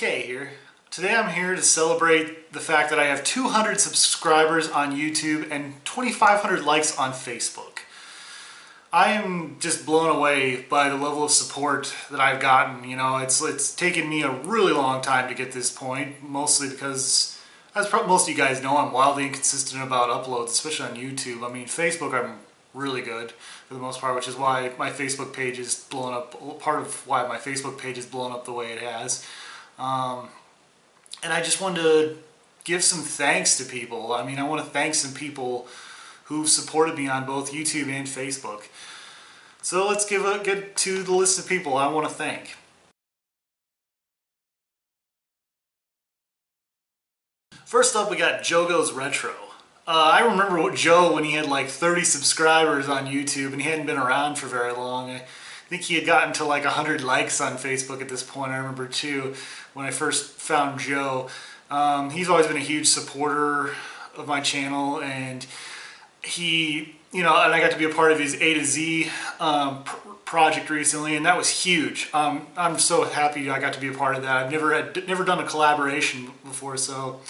K here. Today I'm here to celebrate the fact that I have 200 subscribers on YouTube and 2,500 likes on Facebook. I am just blown away by the level of support that I've gotten. You know, it's taken me a really long time to get this point, mostly because, as most of you guys know, I'm wildly inconsistent about uploads, especially on YouTube. I mean, Facebook I'm really good for the most part, which is why my Facebook page is blown up, part of why my Facebook page is blown up the way it has. And I just wanted to give some thanks to people. I mean, I want to thank some people who've supported me on both YouTube and Facebook. So let's get to the list of people I want to thank. First up, we got Jogo's Retro. I remember Joe when he had like 30 subscribers on YouTube and he hadn't been around for very long. I think he had gotten to like 100 likes on Facebook at this point. I remember too when I first found Joe. He's always been a huge supporter of my channel, and he, and I got to be a part of his A to Z project recently, and that was huge. I'm so happy I got to be a part of that. I've never done a collaboration before, so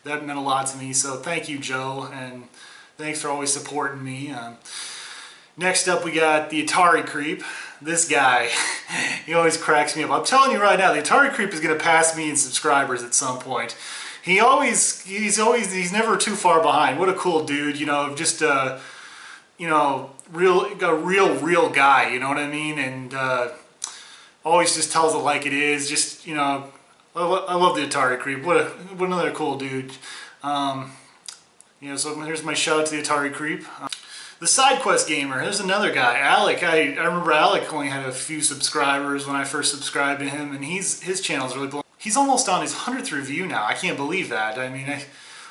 that meant a lot to me. So thank you, Joe, and thanks for always supporting me. Next up, we got the Atari Creep. This guy, he always cracks me up. I'm telling you right now, the Atari Creep is going to pass me in subscribers at some point. He's never too far behind. What a cool dude, just a real guy, you know what I mean? And always just tells it like it is. Just, I love the Atari Creep. What another cool dude. So here's my shout out to the Atari Creep. The SideQuest Gamer, there's another guy, Alec. I remember Alec only had a few subscribers when I first subscribed to him, and his channel's really blown. He's almost on his 100th review now. I can't believe that. I mean,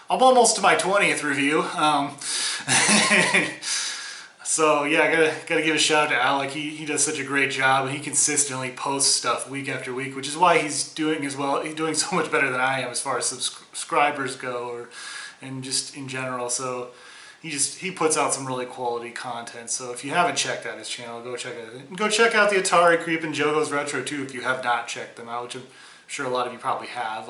I'm almost to my 20th review. So yeah, I gotta give a shout out to Alec. He does such a great job, and he consistently posts stuff week after week, which is why he's doing as well. He's doing so much better than I am as far as subscribers go, and just in general. So he puts out some really quality content. So if you haven't checked out his channel, go check it out. Go check out the Atari Creep and Jogo's Retro too if you have not checked them out, which I'm sure a lot of you probably have.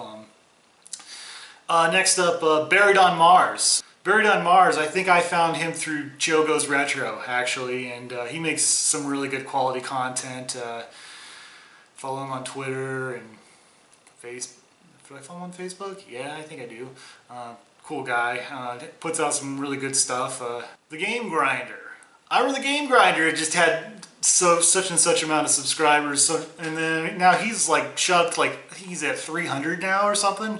Next up, Buried on Mars. Buried on Mars, I think I found him through Jogo's Retro, actually, and he makes some really good quality content. Follow him on Twitter and Facebook. Do I follow him on Facebook? Yeah, I think I do. Cool guy. Puts out some really good stuff. The Game Grinder. I remember the Game Grinder just had such and such amount of subscribers, and then now he's like shot like he's at 300 now or something.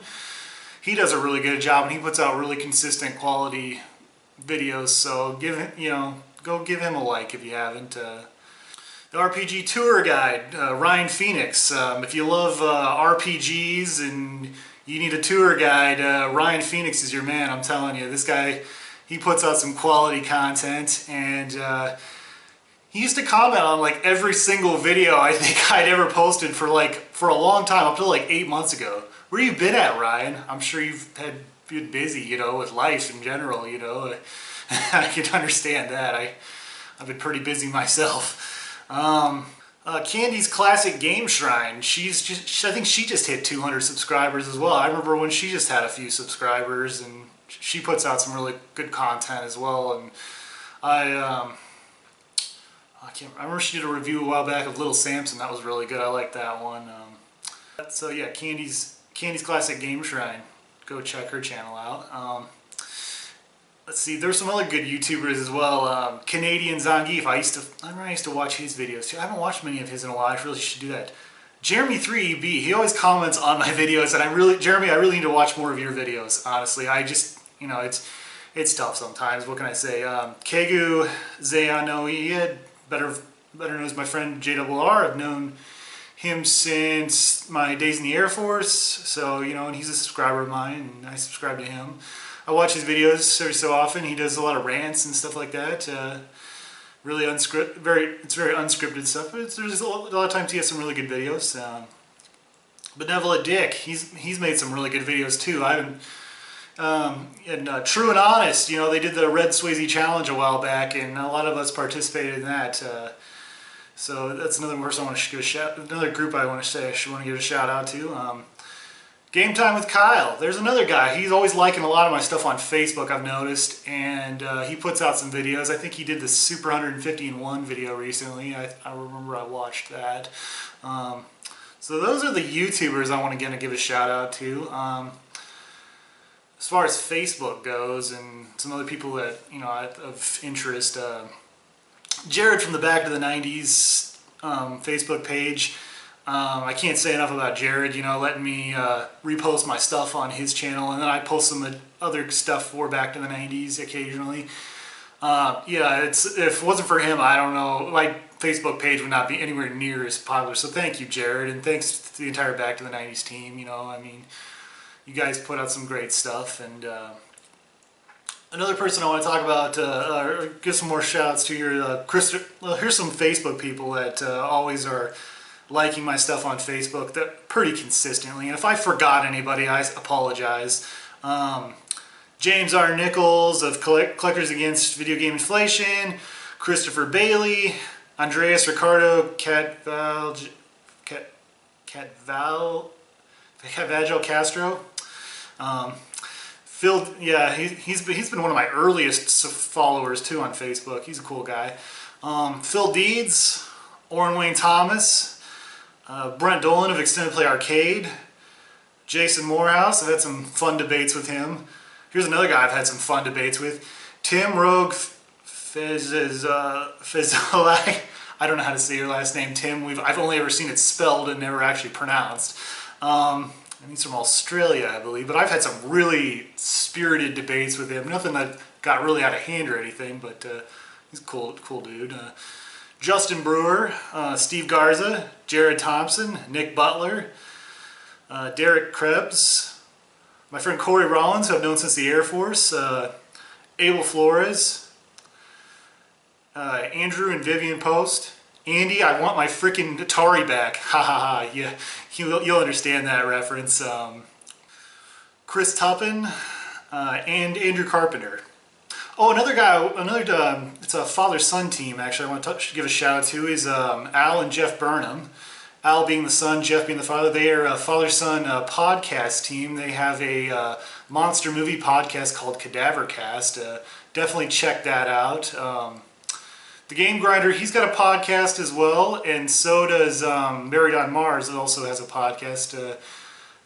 He does a really good job, and he puts out really consistent quality videos. So go give him a like if you haven't. The RPG Tour Guide, Ryan Phoenix. If you love RPGs and you need a tour guide, Ryan Phoenix is your man. I'm telling you, this guy, he puts out some quality content, and he used to comment on like every single video I think I'd ever posted for a long time, up to like 8 months ago. Where you been at, Ryan? I'm sure you've been busy, with life in general, I can understand that. I've been pretty busy myself. Candi's Classic Game Shrine. I think she just hit 200 subscribers as well. I remember when she just had a few subscribers, and she puts out some really good content as well. And I remember she did a review a while back of Little Samson. That was really good. I like that one. So yeah, Candi's Classic Game Shrine. Go check her channel out. Let's see, there's some other good YouTubers as well. Canadian Zangief. I used to watch his videos too. I haven't watched many of his in a while. I really should do that. Jeremy 3EB. He always comments on my videos, and Jeremy, I really need to watch more of your videos. Honestly, I just, it's tough sometimes. What can I say? Kagagiou Xenonia-JdoubleR, better known as my friend JdoubleR. I've known him since my days in the Air Force, so and he's a subscriber of mine, and I subscribe to him. I watch his videos every so often. He does a lot of rants and stuff like that. Really it's very unscripted stuff, but there's a lot of times he has some really good videos. Benevolent Dick, he's made some really good videos too. True and Honest, they did the Red Swayze Challenge a while back, and a lot of us participated in that. So that's another person I want to give another group I want to give a shout out to. Game Time with Kyle. There's another guy. He's always liking a lot of my stuff on Facebook, I've noticed, and he puts out some videos. I think he did the Super 150 in 1 video recently. I remember I watched that. So those are the YouTubers I want to give a shout out to. As far as Facebook goes, and some other people that of interest, Jared from the Back to the 90s Facebook page. I can't say enough about Jared, letting me repost my stuff on his channel, and then I post some other stuff for Back to the 90s occasionally. Yeah, if it wasn't for him, I don't know, my Facebook page would not be anywhere near as popular. So thank you, Jared, and thanks to the entire Back to the 90s team. I mean, you guys put out some great stuff. And another person I want to talk about, or give some more shout-outs to here, here's some Facebook people that always are liking my stuff on Facebook pretty consistently. And if I forgot anybody, I apologize. James R. Nichols of Collectors Against Video Game Inflation, Christopher Bailey, Andreas Ricardo Cadavercast, Phil, yeah, he's been one of my earliest followers too on Facebook. He's a cool guy. Phil Deeds, Orrin Wayne Thomas, Brent Dolan of Extended Play Arcade, Jason Morehouse. I've had some fun debates with him. Here's another guy I've had some fun debates with. Tim Rogue Fizolai. I don't know how to say your last name, Tim. I've only ever seen it spelled and never actually pronounced. And he's from Australia, I believe. But I've had some really spirited debates with him. Nothing that got really out of hand or anything, but he's a cool dude. Justin Brewer, Steve Garza, Jared Thompson, Nick Butler, Derek Krebs, my friend Corey Rollins, who I've known since the Air Force, Abel Flores, Andrew and Vivian Post, Andy, I want my freaking Atari back, ha ha ha, yeah, you'll understand that reference, Chris Tuppen, and Andrew Carpenter. Oh, another guy, it's a father-son team, actually, I want to give a shout out to, is Al and Jeff Burnham. Al being the son, Jeff being the father. They are a father-son podcast team. They have a monster movie podcast called Cadavercast. Definitely check that out. The Game Grinder, he's got a podcast as well, and so does Buried on Mars. It also has a podcast.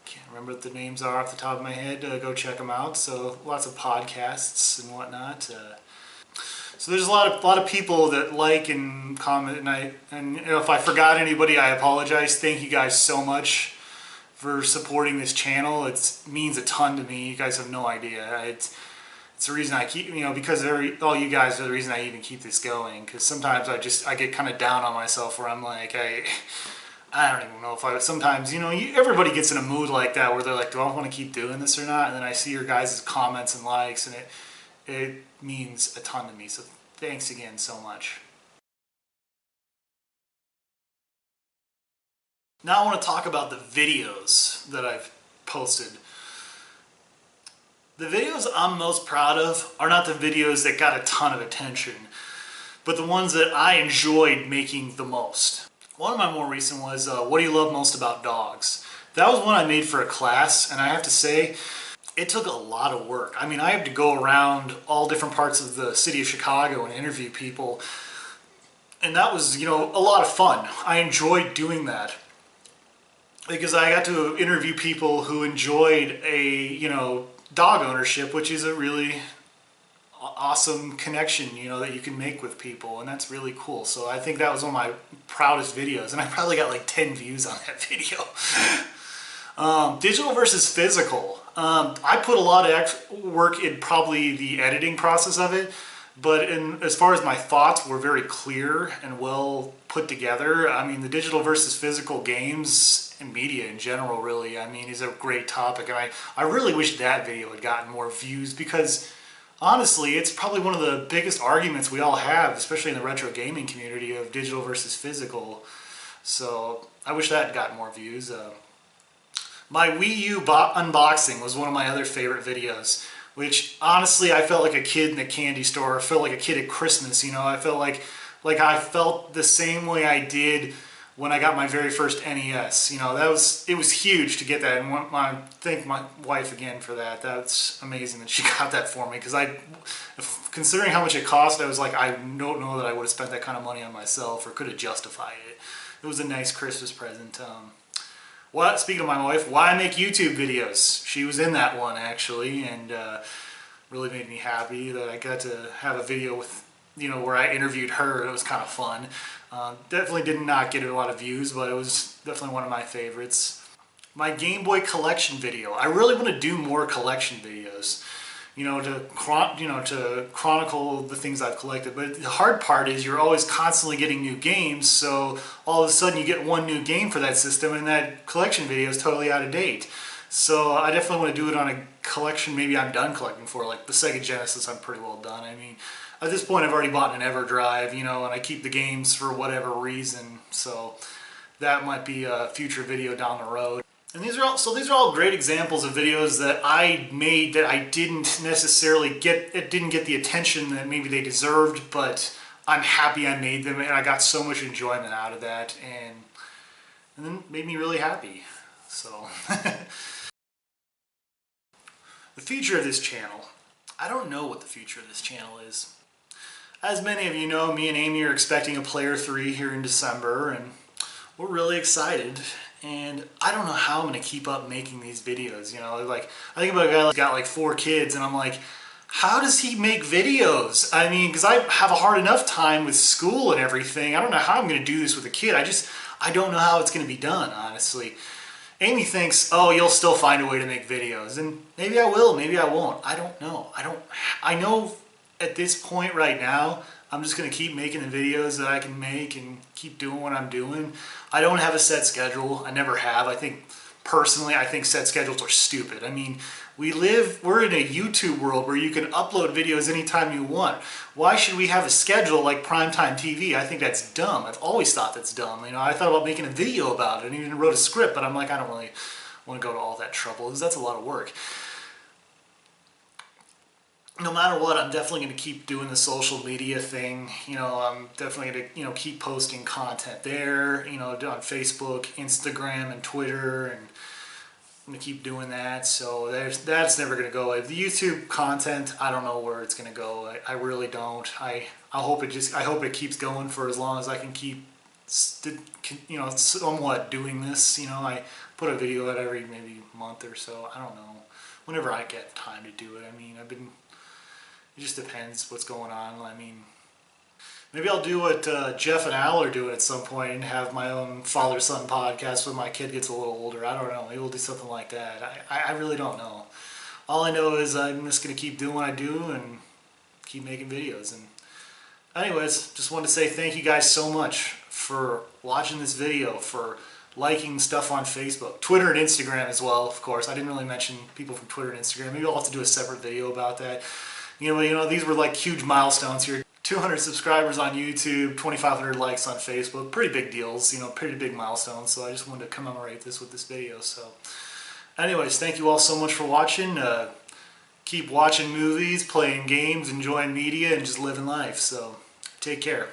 Can't remember what the names are off the top of my head. Go check them out. So lots of podcasts and whatnot. So there's a lot of people that like and comment, and if I forgot anybody, I apologize. Thank you guys so much for supporting this channel. It means a ton to me. You guys have no idea. It's the reason I keep, because all you guys are the reason I even keep this going. Because sometimes I get kind of down on myself where I'm like, I don't even know if sometimes, everybody gets in a mood like that where they're like, do I want to keep doing this or not? And then I see your guys' comments and likes, and it means a ton to me. So thanks again so much. Now I want to talk about the videos that I've posted. The videos I'm most proud of are not the videos that got a ton of attention, but the ones that I enjoyed making the most. One of my more recent was, what do you love most about dogs? That was one I made for a class, and I have to say, it took a lot of work. I mean, I had to go around all different parts of the city of Chicago and interview people, and that was, a lot of fun. I enjoyed doing that because I got to interview people who enjoyed dog ownership, which is a really awesome connection, that you can make with people, and that's really cool. So I think that was one of my proudest videos, and I probably got like 10 views on that video. Digital versus physical. I put a lot of work in probably the editing process of it, but as far as my thoughts were very clear and well put together. I mean, the digital versus physical games and media in general really, is a great topic, and I really wish that video had gotten more views because honestly, it's probably one of the biggest arguments we all have, especially in the retro gaming community, of digital versus physical. So I wish that had gotten more views. My Wii U unboxing was one of my other favorite videos, which honestly I felt like a kid in a candy store. I felt like a kid at Christmas, I felt like I felt the same way I did when I got my very first NES. You know, it was huge to get that, and I thank my wife again for that. That's amazing that she got that for me, because considering how much it cost, I was like, I don't know that I would have spent that kind of money on myself or could have justified it. It was a nice Christmas present. Speaking of my wife, why I make YouTube videos. She was in that one actually, and really made me happy that I got to have a video with, you know, where I interviewed her. It was kind of fun. Definitely did not get a lot of views, but it was definitely one of my favorites. My Game Boy collection video. I really want to do more collection videos, you know, to chronicle the things I've collected. But the hard part is you're always constantly getting new games, so all of a sudden you get one new game for that system, and that collection video is totally out of date. So I definitely want to do it on a collection maybe I'm done collecting for, like the Sega Genesis. I'm pretty well done. I mean, at this point I've already bought an EverDrive, you know, and I keep the games for whatever reason, so that might be a future video down the road. And these are all great examples of videos that I made that I didn't necessarily get the attention that maybe they deserved, but I'm happy I made them, and I got so much enjoyment out of that, and then it made me really happy. So the future of this channel. I don't know what the future of this channel is. As many of you know, me and Amy are expecting a Player 3 here in December, and we're really excited. And I don't know how I'm going to keep up making these videos, you know, like, I think about a guy that's got like 4 kids, and I'm like, how does he make videos? I mean, because I have a hard enough time with school and everything. I don't know how I'm going to do this with a kid. I don't know how it's going to be done, honestly. Amy thinks, oh, you'll still find a way to make videos, and maybe I will, maybe I won't. I don't know. I know at this point right now, I'm just going to keep making the videos that I can make and keep doing what I'm doing. I don't have a set schedule. I never have. Personally, I think set schedules are stupid. I mean, we're in a YouTube world where you can upload videos anytime you want. Why should we have a schedule like primetime TV? I think that's dumb. I've always thought that's dumb. You know, I thought about making a video about it and even wrote a script, but I'm like, I don't really want to go to all that trouble because that's a lot of work. No matter what, I'm definitely going to keep doing the social media thing. You know, I'm definitely going to, you know, keep posting content there, you know, on Facebook, Instagram, and Twitter, and I'm going to keep doing that. So that's never going to go away. The YouTube content, I don't know where it's going to go. I really don't. I hope it keeps going for as long as I can keep, you know, somewhat doing this. You know, I put a video out every maybe month or so. I don't know. Whenever I get time to do it. I mean, it just depends what's going on. I mean, maybe I'll do what Jeff and Al are doing at some point and have my own father-son podcast when my kid gets a little older. I don't know. Maybe we'll do something like that. I really don't know. All I know is I'm just going to keep doing what I do and keep making videos. And anyways, just wanted to say thank you guys so much for watching this video, for liking stuff on Facebook, Twitter and Instagram as well, of course. I didn't really mention people from Twitter and Instagram. Maybe I'll have to do a separate video about that. You know, these were like huge milestones here. 200 subscribers on YouTube, 2,500 likes on Facebook. Pretty big deals, you know, pretty big milestones. So I just wanted to commemorate this with this video. So anyways, thank you all so much for watching. Keep watching movies, playing games, enjoying media, and just living life. So take care.